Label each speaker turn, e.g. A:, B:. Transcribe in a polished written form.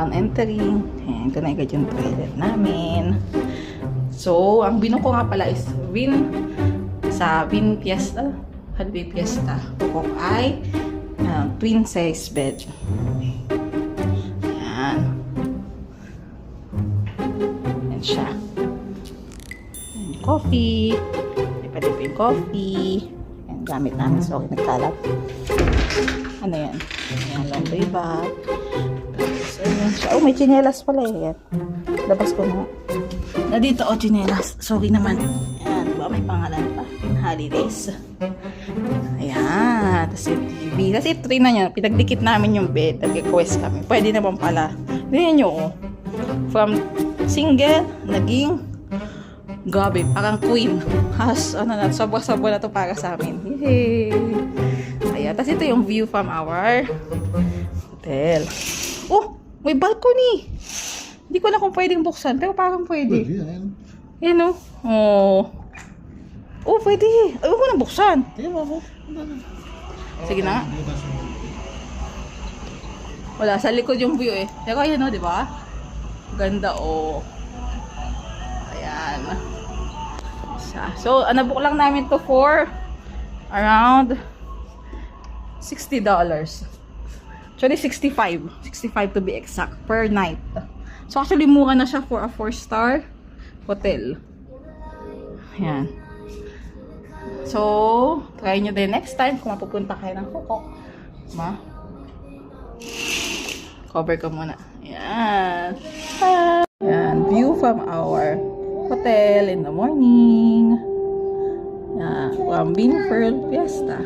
A: upon entering. Ayan, ito na agad yung toilet namin. So, ang bino ko nga pala is sa Win Fiesta. Holiday Fiesta. Kukok ay twin size bed. Ayan. Ayan siya. Ayan, coffee. Pwede pa yung coffee. Ayan, gamit namin. So, nagkalat. Ano yan? Ayan, laundry bag. So, ayan siya. Oh, may chinelas pala eh. Labas ko na. Dito, oh, chinelas. Sorry naman. Ayan, diba? May pangalan pa. In holidays. Ayan. Tapos yung TV. Tapos ito rin na nyo. Pinagdikit namin yung bed. Nag-request kami. Pwede naman pala. Ganyan nyo, oh. From single, naging gabi. Parang queen. Sobra-sobra na to para sa amin. Yay! Ayan. Tapos ito yung view from our hotel. Oh! May balcony! Hindi ko na kung pwedeng buksan, pero parang pwede. Yan o. Oh. Oh, pwede. Ayaw ko na buksan. Sige na nga. Wala, sa likod yung view eh. Pero ayan o, di ba? Ganda o. Ayan. So, nabook lang namin to for around $60. Actually, 65 to be exact per night. So, actually, mura na siya for a 4-star hotel. Ayan. So, try nyo din next time kung mapupunta kayo ng Kukok. Cover ko muna. Ayan. Ayan. View from our hotel in the morning. Ayan. From Binford Fiesta.